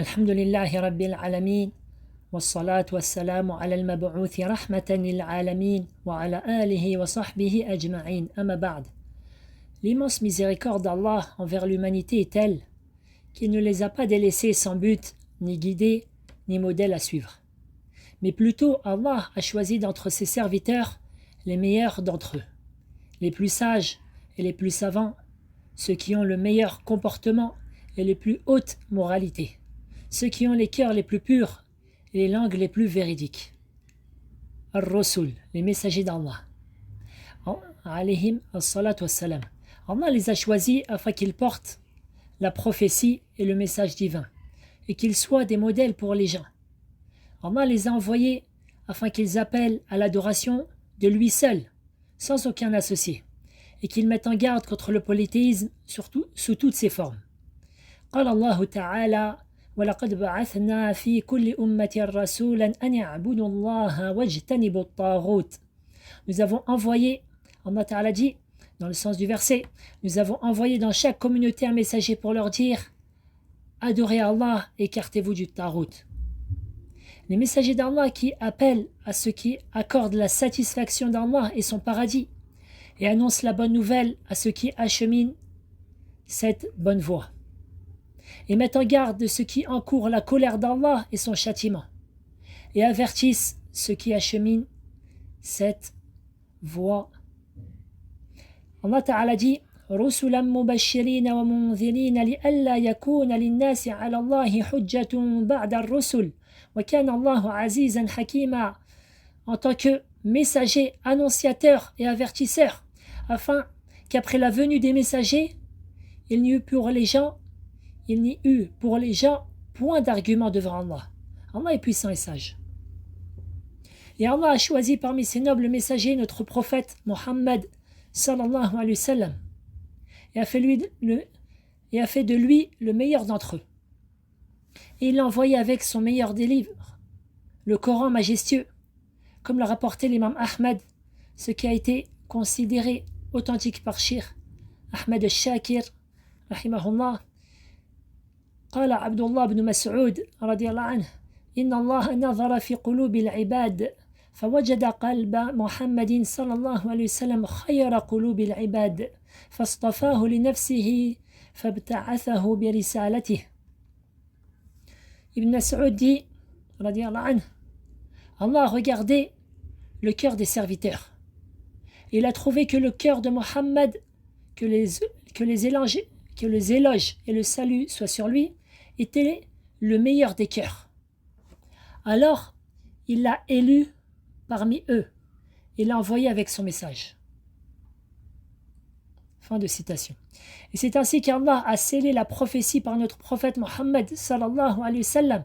Alhamdulillahi Rabbil Alamin, wassalatu wassalamu ala al-mab'outhi rahmatan lil alamin, wa ala alihi wa sahbihi ajma'in, amma ba'd. L'immense miséricorde d'Allah envers l'humanité est telle qu'il ne les a pas délaissés sans but, ni guidés, ni modèle à suivre. Mais plutôt Allah a choisi d'entre ses serviteurs les meilleurs d'entre eux, les plus sages et les plus savants, ceux qui ont le meilleur comportement et les plus hautes moralités, ceux qui ont les cœurs les plus purs et les langues les plus véridiques. Ar-Rasul, les messagers d'Allah. Alayhim as-salatu was-salam. Allah les a choisis afin qu'ils portent la prophétie et le message divin, et qu'ils soient des modèles pour les gens. Allah les a envoyés afin qu'ils appellent à l'adoration de lui seul, sans aucun associé, et qu'ils mettent en garde contre le polythéisme sous toutes ses formes. قال الله تعالى ولقد بعثنا في كل أمة رسولا أن يعبدوا الله واجتنبوا الطاغوت. Nous avons envoyé, Allah Ta'ala dit, dans le sens du verset, nous avons envoyé dans chaque communauté un messager pour leur dire adorez Allah, écartez-vous du tarout. Les messagers d'Allah qui appellent à ceux qui accordent la satisfaction d'Allah et son paradis et annoncent la bonne nouvelle à ceux qui acheminent cette bonne voie et mettent en garde de ceux qui encourent la colère d'Allah et son châtiment et avertissent ceux qui acheminent cette voie. Allah Ta'ala dit رسلا مبشرين ومنذرين لئلا يكون للناس على الله حجة بعد الرسل وكان الله عزيزا حكيما, en tant que messagers, annonciateurs et avertisseurs, afin qu'après la venue des messagers, il n'y eut pour les gens point d'argument devant Allah. Allah est puissant et sage. Et Allah a choisi parmi ses nobles messagers notre prophète Mohammed sallallahu alayhi wa sallam et a fait de lui le meilleur d'entre eux. Et il l'a envoyé avec son meilleur des livres, le Coran majestueux, comme l'a rapporté l'imam Ahmed, ce qui a été considéré authentique par Cheikh Ahmed al-Shakir, rahimahullah. قال عبد الله بن مسعود رضي الله عنه إن الله نظر في قلوب العباد فوجد قلب محمد صلى الله عليه وسلم خير قلوب العباد فاصطفاه لنفسه فابتعثه برسالته. Ibn Mas'ud dit, radiyallahu anhu, Allah a regardé le cœur des serviteurs. Il a trouvé que le cœur de Mohammed, que les éloges et le salut soient sur lui, était le meilleur des cœurs. Alors, il l'a élu parmi eux et l'a envoyé avec son message. Fin de citation. Et c'est ainsi qu'Allah a scellé la prophétie par notre prophète Mohammed sallallahu alayhi wa sallam,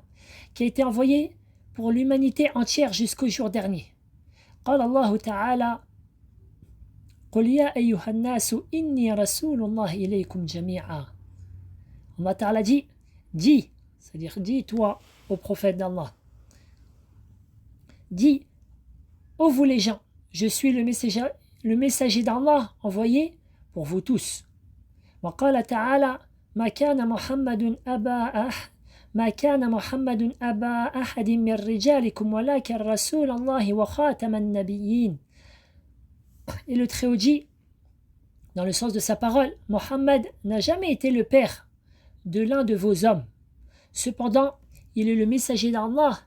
qui a été envoyé pour l'humanité entière jusqu'au jour dernier. قال الله تعالى قل يا أيها الناس إني رسول الله إليكم جميعا. Allah Ta'ala dit, c'est-à-dire dis toi au prophète d'Allah, dis, ô vous les gens, je suis le messager d'Allah envoyé pour vous tous. وقال تعالى ما كان محمد أبا أحد من رجالكم ولكن رسول الله وخاتم النبيين. Et le Très-Haut dit, dans le sens de sa parole, Mohammed n'a jamais été le père de l'un de vos hommes. Cependant, il est le messager d'Allah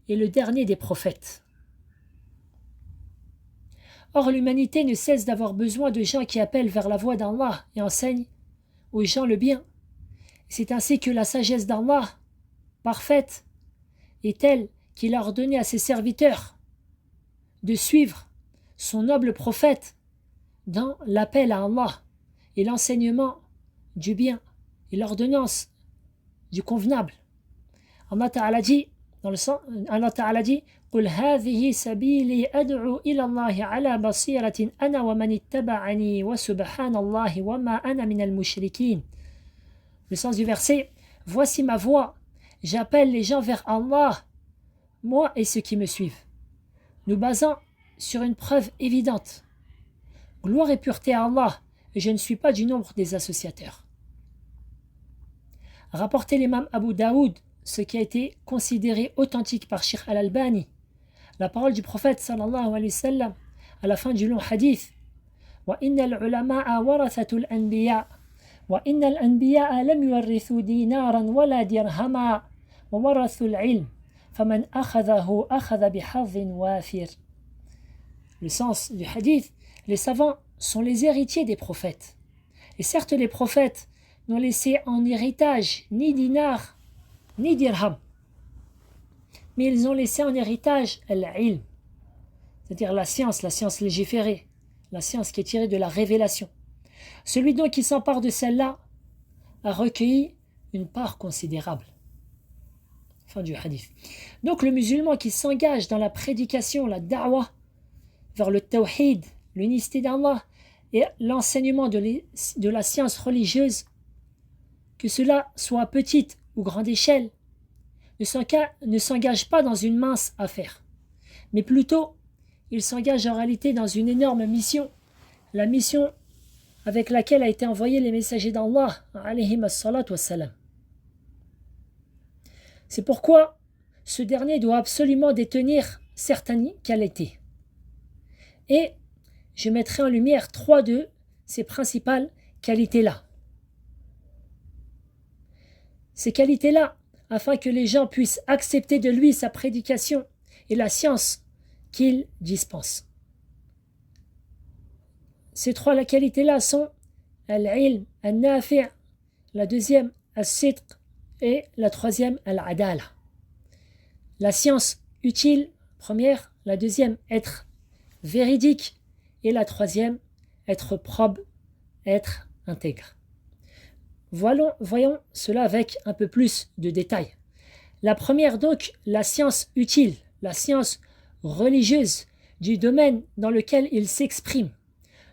et le dernier des prophètes. Or, l'humanité ne cesse d'avoir besoin de gens qui appellent vers la voie d'Allah et enseignent aux gens le bien. C'est ainsi que la sagesse d'Allah, parfaite, est telle qu'il a ordonné à ses serviteurs de suivre son noble prophète dans l'appel à Allah et l'enseignement du bien et l'ordonnance du convenable. Allah Ta'ala dit, قل هذه سبيلي أدعو إلى الله على بصيرة أنا ومن اتبعني وسبحان الله وما أنا من المشركين. Le sens du verset, voici ma voie, j'appelle les gens vers Allah, moi et ceux qui me suivent, nous basant sur une preuve évidente. Gloire et pureté à Allah, et je ne suis pas du nombre des associateurs. A rapporté l'imam Abu Daoud, ce qui a été considéré authentique par Sheikh Al-Albani, la parole du prophète sallallahu alayhi wa sallam à la fin du long hadith. وَإِنَّ الْعُلَمَاءَ وَرَثَةُ الْأَنْبِيَاءِ وَإِنَّ الْأَنْبِيَاءَ لَمْ يُوَرِّثُوا دِينَارًا وَلَا دِرْهَمًا وَوَرَثُوا الْعِلْمَ فَمَنْ أَخَذَهُ أَخَذَ بِحَظٍّ وَافِرٍ. Le sens du hadith, les savants sont les héritiers des prophètes. Et certes, les prophètes n'ont laissé en héritage ni dinar, ni dirham. Mais ils ont laissé en héritage l'ilm, c'est-à-dire la science légiférée, la science qui est tirée de la révélation. Celui donc qui s'empare de celle-là a recueilli une part considérable. Fin du hadith. Donc le musulman qui s'engage dans la prédication, la da'wah, vers le tawhid, l'unicité d'Allah et l'enseignement de la science religieuse, que cela soit à petite ou grande échelle, ne s'engage pas dans une mince affaire, mais plutôt il s'engage en réalité dans une énorme mission, la mission avec laquelle a été envoyé les messagers d'Allah, alayhim as-salatu was-salam. C'est pourquoi ce dernier doit absolument détenir certaines qualités. Et je mettrai en lumière 3 de ces principales qualités-là. Ces qualités-là, afin que les gens puissent accepter de lui sa prédication et la science qu'il dispense. Ces 3 qualités-là sont al-ilm, al-nafi', la deuxième, al-sidq, et la troisième, al-adala. La science utile, première, la deuxième, être véridique, et la troisième, être probe, être intègre. Voyons cela avec un peu plus de détails. La première donc, la science utile, la science religieuse du domaine dans lequel il s'exprime,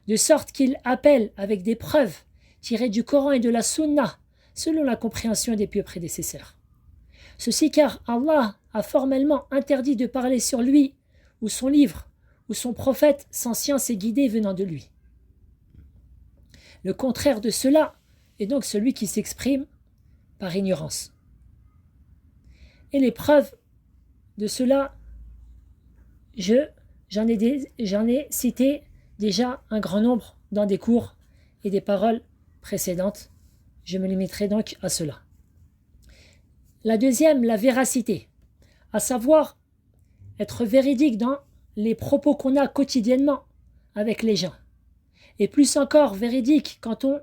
de sorte qu'il appelle avec des preuves tirées du Coran et de la Sunna, selon la compréhension des pieux prédécesseurs. Ceci car Allah a formellement interdit de parler sur lui, ou son livre, ou son prophète sans science et guidée venant de lui. Le contraire de cela est donc celui qui s'exprime par ignorance. Et les preuves de cela, j'en ai cité déjà un grand nombre dans des cours et des paroles précédentes. Je me limiterai donc à cela. La deuxième, la véracité, à savoir être véridique dans les propos qu'on a quotidiennement avec les gens. Et plus encore véridique quand on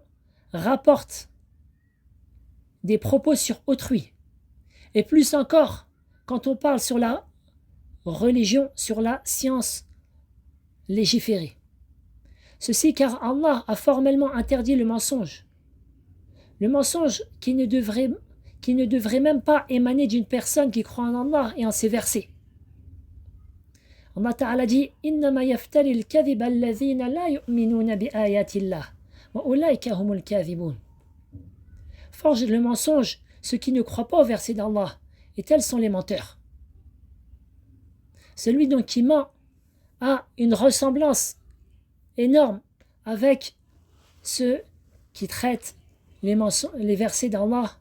rapporte des propos sur autrui. Et plus encore quand on parle sur la religion, sur la science légiférée. Ceci car Allah a formellement interdit le mensonge. Le mensonge qui ne devrait même pas émaner d'une personne qui croit en Allah et en ses versets. Allah Ta'ala dit إِنَّمَا يَفْتَرِ الْكَذِبَ الَّذِينَ لَا يُؤْمِنُونَ بِآيَاتِ اللَّهِ وَأُولَٰئِكَ هُمُ الْكَاذِبُونَ. Forge le mensonge ceux qui ne croient pas au verset d'Allah, et tels sont les menteurs. Celui donc qui ment a une ressemblance énorme avec ceux qui traitent les versets d'Allah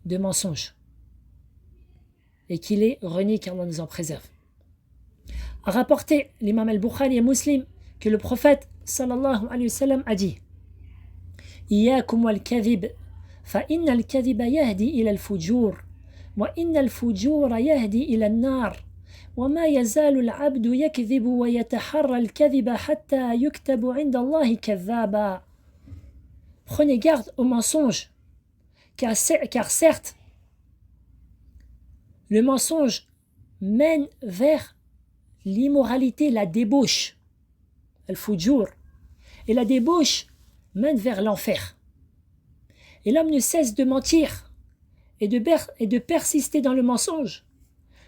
de mensonges et qui les renie qu'Allah nous en préserve. A rapporté l'imam al-Bukhari et Muslim que le prophète sallallahu alayhi wa sallam a dit Iyakum wal-kadhib fa inna al-kadhiba yahdi ila al-fujur wa inna al-fujura yahdi ila an-nar wa ma yazalu al-abdu yakdhibu wa yataharra al-kadhiba hatta yuktabu 'inda Allahi kadhaba. Prenez garde aux mensonges car certes le mensonge mène vers l'immoralité, la débauche, al-fujur, et la débauche mène vers l'enfer. Et l'homme ne cesse de mentir et de persister dans le mensonge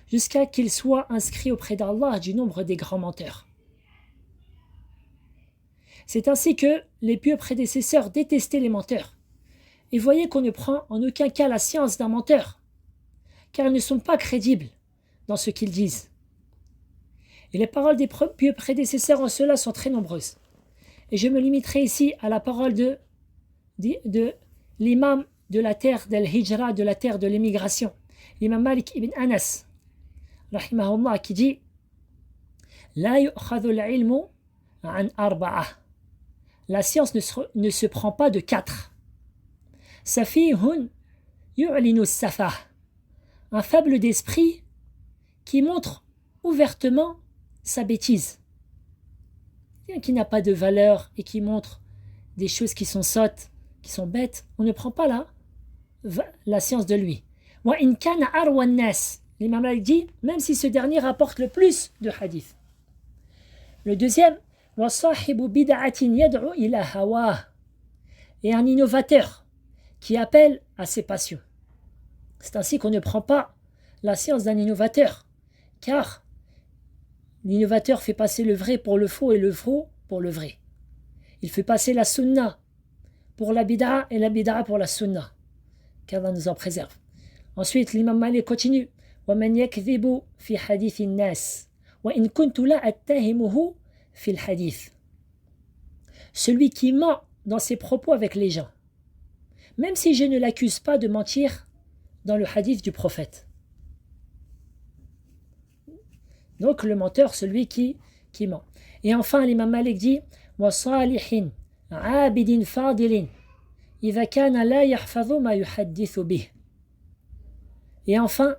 jusqu'à qu'il soit inscrit auprès d'Allah du nombre des grands menteurs. C'est ainsi que les pieux prédécesseurs détestaient les menteurs. Et voyez qu'on ne prend en aucun cas la science d'un menteur, car ils ne sont pas crédibles dans ce qu'ils disent. Et les paroles des pieux prédécesseurs en cela sont très nombreuses. Et je me limiterai ici à la parole de l'imam de la terre d'Al-Hijra, de la terre de l'émigration, l'imam Malik ibn Anas, rahimahullah, qui dit La yu'khadhu al-ilmu an arba'ah. La science ne se prend pas de 4. Safihun yu'linu safah. Un faible d'esprit qui montre ouvertement sa bêtise. Qui n'a pas de valeur et qui montre des choses qui sont sottes, qui sont bêtes, on ne prend pas la science de lui. Wa in kana arwa an-nas. L'imam Malik dit, même si ce dernier rapporte le plus de hadiths. Le deuxième, wa sahibu bid'atin yad'u ila hawah. Et un innovateur qui appelle à ses passions. C'est ainsi qu'on ne prend pas la science d'un innovateur, car l'innovateur fait passer le vrai pour le faux et le faux pour le vrai. Il fait passer la sunna pour la bid'a et la bid'a pour la sunna. Qu'Allah nous en préserve. Ensuite, l'imam Malik continue. وَمَنْ يَكْذِبُ فِي حَدِيثِ النَّاسِ وَإِنْ كُنْتُ لَا أَتَّهِمُهُ فِي الْحَدِيثِ. Celui qui ment dans ses propos avec les gens, même si je ne l'accuse pas de mentir dans le hadith du prophète. Donc le menteur, celui qui ment. Et enfin, l'imam Malik dit وَصَالِحٍ عَابِدٍ فَاضِلٍ إِذَا كَانَ لَا يَحْفَظُ مَا يُحَدِّثُ بِهِ. Et enfin,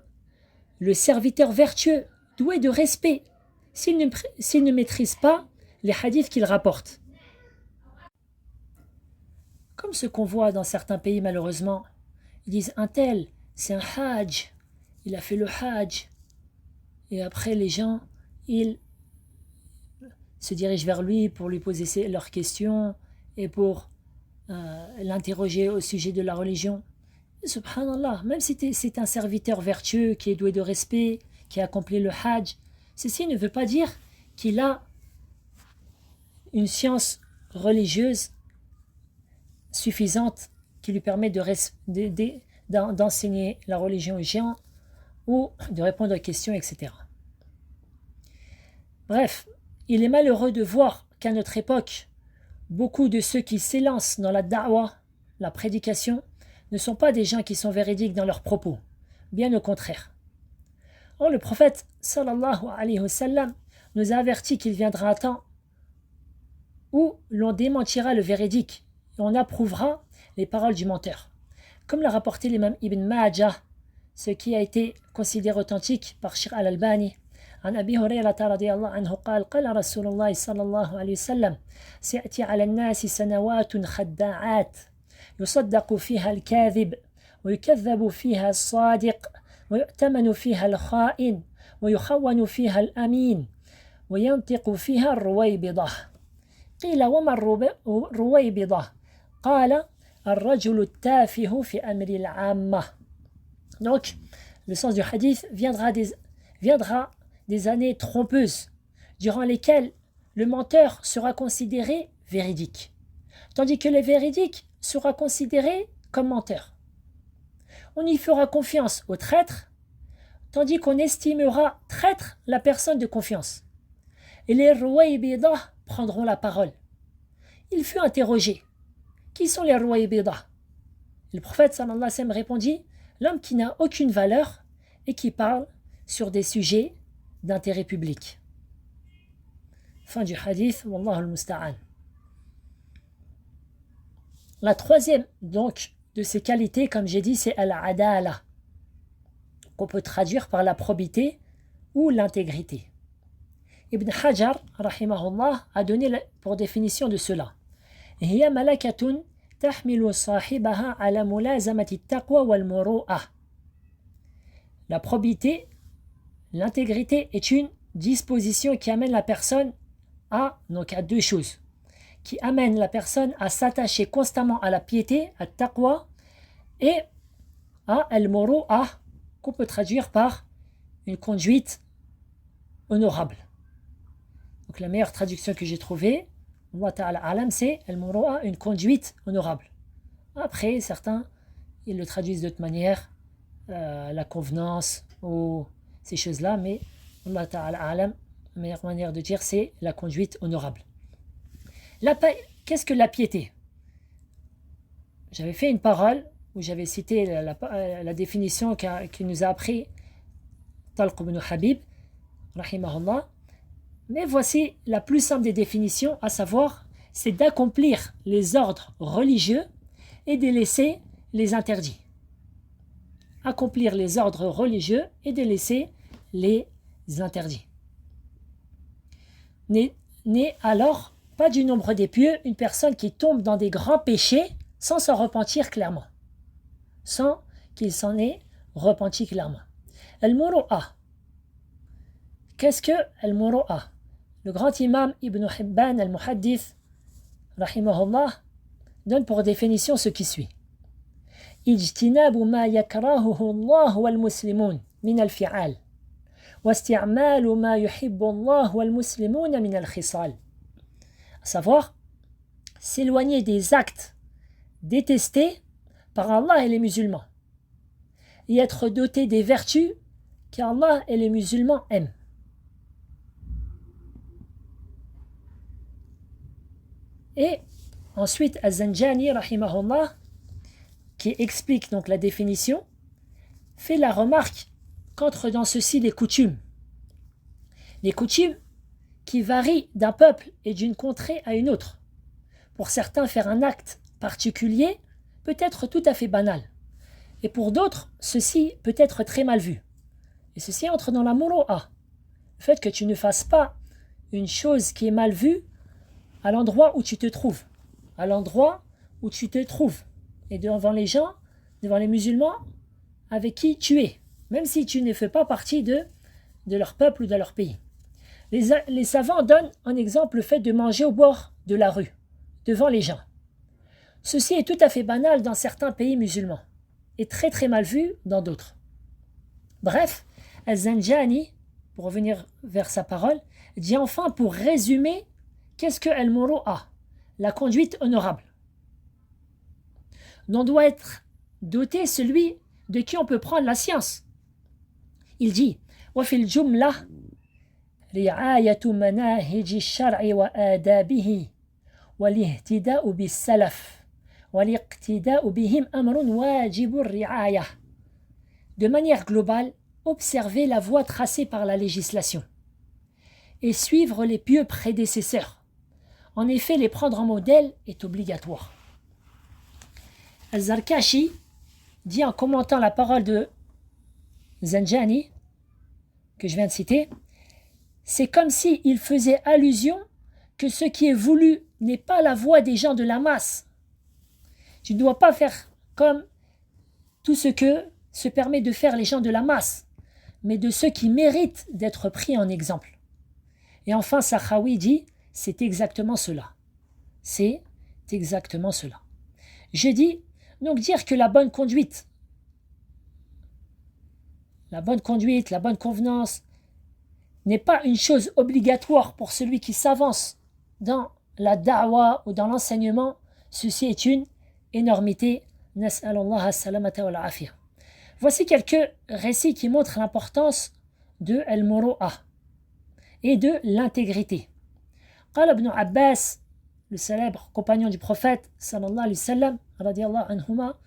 le serviteur vertueux, doué de respect, s'il ne maîtrise pas les hadiths qu'il rapporte. Comme ce qu'on voit dans certains pays malheureusement, ils disent un tel, c'est un hajj, il a fait le hajj. Et après les gens, ils se dirigent vers lui pour lui poser leurs questions et pour l'interroger au sujet de la religion. Et subhanallah, même si c'est un serviteur vertueux qui est doué de respect, qui a accompli le hajj, ceci ne veut pas dire qu'il a une science religieuse suffisante qui lui permet d'enseigner la religion aux gens ou de répondre aux questions, etc. Bref, il est malheureux de voir qu'à notre époque, beaucoup de ceux qui s'élancent dans la da'wah, la prédication, ne sont pas des gens qui sont véridiques dans leurs propos, bien au contraire. Or, le prophète sallallahu alayhi wa sallam nous a averti qu'il viendra un temps où l'on démentira le véridique et on approuvera les paroles du menteur. Comme l'a rapporté l'imam Ibn Majah, ce qui a été considéré authentique par Sheikh Al-Albani. عن أبي هريرة رضي الله عنه قال رسول الله صلى الله عليه وسلم سيأتي على الناس سنوات خداعات يصدق فيها الكاذب ويكذب فيها الصادق ويؤتمن فيها الخائن ويخون فيها الأمين وينطق فيها الرويبضة. قيل وما الرويبضة؟ قال الرجل التافه في أمر العامة. Donc, le sens du hadith viendra des années trompeuses, durant lesquelles le menteur sera considéré véridique, tandis que le véridique sera considéré comme menteur. On y fera confiance au traître, tandis qu'on estimera traître la personne de confiance. Et les Ruwaybidah prendront la parole. Il fut interrogé. Qui sont les Ruwaybidah? Le prophète sallallahu alayhi wa sallam répondit, l'homme qui n'a aucune valeur et qui parle sur des sujets d'intérêt public. Fin du hadith, wallahu al-musta'an. La troisième donc de ces qualités, comme j'ai dit, c'est al-adala, qu'on peut traduire par la probité ou l'intégrité. Ibn Hajar, rahimahullah, a donné pour définition de cela. Hiya malakatun tahmilu sahibaha ala mulazamati taqwa wal muru'ah. La probité, l'intégrité est une disposition qui amène la personne à deux choses, qui amène la personne à s'attacher constamment à la piété, à taqwa, et à al-muru'ah, qu'on peut traduire par une conduite honorable. Donc la meilleure traduction que j'ai trouvée, Allah Ta'ala Alam, c'est al-muru'ah, une conduite honorable. Après, certains, ils le traduisent d'autre manière, la convenance ou ces choses-là, mais Allah Ta'ala Alam, la meilleure manière de dire, c'est la conduite honorable. Qu'est-ce que la piété? j'avais fait une parole où j'avais cité la définition qu'il nous a appris Talq ibn Habib, rahimahullah. Mais voici la plus simple des définitions, à savoir, c'est d'accomplir les ordres religieux et de laisser les interdits. Accomplir les ordres religieux et de laisser les interdits. N'est alors pas du nombre des pieux une personne qui tombe dans des grands péchés sans s'en repentir clairement. Sans qu'il s'en ait repenti clairement. Al-Muru'a. Qu'est-ce que Al-Muru'a? Le grand imam Ibn Hibban al-Muhaddith, rahimahullah, donne pour définition ce qui suit. اجتناب ما يكرهه الله والمسلمون من الفعال واستعمال ما يحب الله والمسلمون من الخصال. À savoir, s'éloigner des actes détestés par Allah et les musulmans et être doté des vertus qu'Allah et les musulmans aiment. Et ensuite, Az-Zanjani, rahimahullah, qui explique donc la définition, fait la remarque qu'entre dans ceci les coutumes. Les coutumes qui varient d'un peuple et d'une contrée à une autre. Pour certains, faire un acte particulier peut être tout à fait banal. Et pour d'autres, ceci peut être très mal vu. Et ceci entre dans la muru'a. Le fait que tu ne fasses pas une chose qui est mal vue à l'endroit où tu te trouves. À l'endroit où tu te trouves. Et devant les gens, devant les musulmans avec qui tu es. Même si tu ne fais pas partie de leur peuple ou de leur pays. Les savants donnent en exemple le fait de manger au bord de la rue, devant les gens. Ceci est tout à fait banal dans certains pays musulmans et très très mal vu dans d'autres. Bref, Az-Zanjani, pour revenir vers sa parole, dit enfin pour résumer qu'est-ce que Al-Muru'a, la conduite honorable, dont doit être doté celui de qui on peut prendre la science. Il dit وفي الجملة رعاية مناهج الشرع وآدابه والاهتداء بالسلف والاقتداء بهم أمر واجب الرعاية. De manière globale, observer la voie tracée par la législation et suivre les pieux prédécesseurs. En effet, les prendre en modèle est obligatoire. Al-Zarkashi dit en commentant la parole de Zanjani, que je viens de citer, c'est comme s'il faisait allusion que ce qui est voulu n'est pas la voie des gens de la masse. Tu ne dois pas faire comme tout ce que se permet de faire les gens de la masse, mais de ceux qui méritent d'être pris en exemple. Et enfin, Sakhawi dit, c'est exactement cela. C'est exactement cela. Je dis, donc dire que la bonne conduite, la bonne convenance, n'est pas une chose obligatoire pour celui qui s'avance dans la da'wa ou dans l'enseignement, ceci est une énormité. Nas'alallah as-salamata wal afiyah. Voici quelques récits qui montrent l'importance de al-muru'a et de l'intégrité. قال ابن Abbas, le célèbre compagnon du prophète sallallahu alayhi wa sallam, radiyallahu anhuma,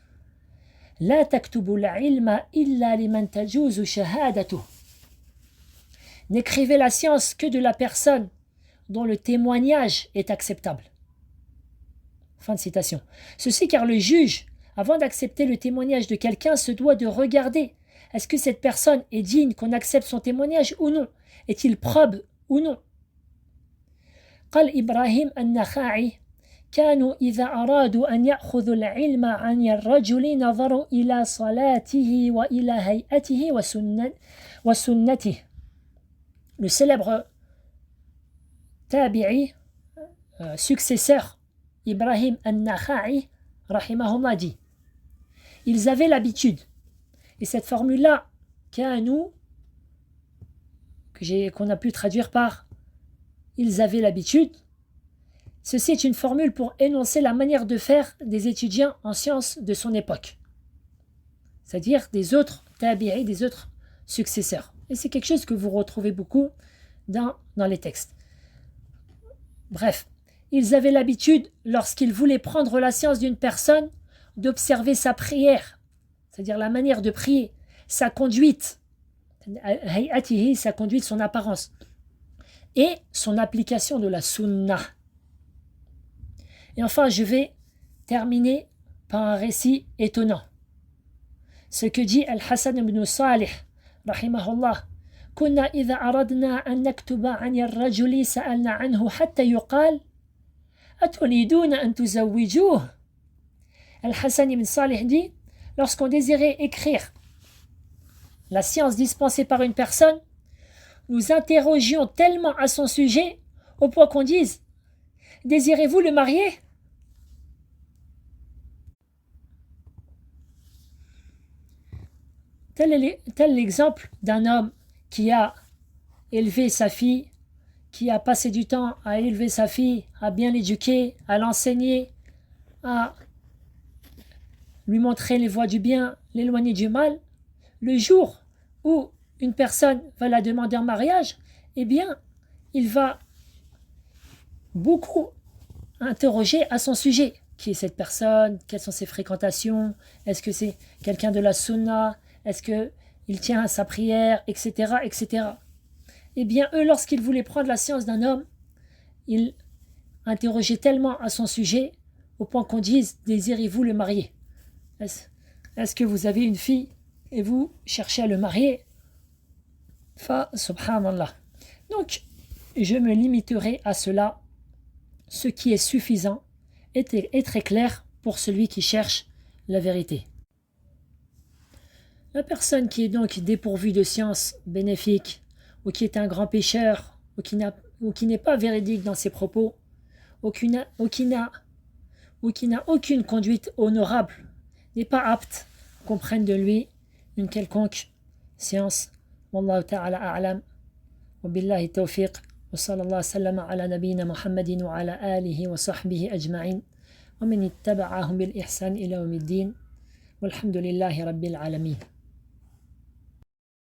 لا تكتبوا العلم إلا لمن تجوز شهادته. N'écrivez la science que de la personne dont le témoignage est acceptable. Fin de citation. Ceci car le juge, avant d'accepter le témoignage de quelqu'un, se doit de regarder est-ce que cette personne est digne qu'on accepte son témoignage ou non. Est-il probe ou non. قال إبراهيم النخعي كانوا إذا أرادوا أن يأخذوا العلم عن الرجل نظروا إلى صلاته وإلى هيئته وسنته. Le célèbre tabi'i, successeur Ibrahim al-Nakha'i, rahimahullah, dit ils avaient l'habitude, et cette formule-là, qu'on a pu traduire par ils avaient l'habitude, ceci est une formule pour énoncer la manière de faire des étudiants en sciences de son époque, c'est-à-dire des autres tabi'i, des autres successeurs. Et c'est quelque chose que vous retrouvez beaucoup dans les textes. Bref, ils avaient l'habitude, lorsqu'ils voulaient prendre la science d'une personne, d'observer sa prière, c'est-à-dire la manière de prier, sa conduite, sa conduite, son apparence, et son application de la sunnah. Et enfin, je vais terminer par un récit étonnant. Ce que dit Al-Hassan ibn Salih, rahimahullah, كنا إذا أردنا أن نكتب عن الرجل سألنا عنه حتى يقال أتريدون أن تزوجوه. Al-Hassan ibn Salih dit, lorsqu'on désirait écrire la science dispensée par une personne, nous interrogions tellement à son sujet au point qu'on dise « Désirez-vous le marier ?» Tel est l'exemple d'un homme qui a élevé sa fille, qui a passé du temps à élever sa fille, à bien l'éduquer, à l'enseigner, à lui montrer les voies du bien, l'éloigner du mal. Le jour où une personne va la demander en mariage, eh bien, il va beaucoup interroger à son sujet. Qui est cette personne? Quelles sont ses fréquentations? Est-ce que c'est quelqu'un de la sunna? Est-ce qu'il tient à sa prière? Etc. etc. Eh bien, eux, lorsqu'ils voulaient prendre la science d'un homme, ils interrogeaient tellement à son sujet au point qu'on dise « Désirez-vous le marier ?» Est-ce que vous avez une fille et vous cherchez à le marier? Subhanallah. Donc, je me limiterai à cela, ce qui est suffisant et très clair pour celui qui cherche la vérité. La personne qui est donc dépourvue de science bénéfique, ou qui est un grand pécheur, ou qui n'est pas véridique dans ses propos, ou qui n'a aucune conduite honorable, n'est pas apte qu'on prenne de lui une quelconque science. Wallahu ta'ala a'lam. Wa billahi tawfiq. Wa sallallahu sallam ala nabiyyina Muhammadin wa ala alihi wa sahbihi ajma'in. Wa man ittaba'ahum bil ihsan ila yawmiddin. Walhamdulillahi rabbil alamin.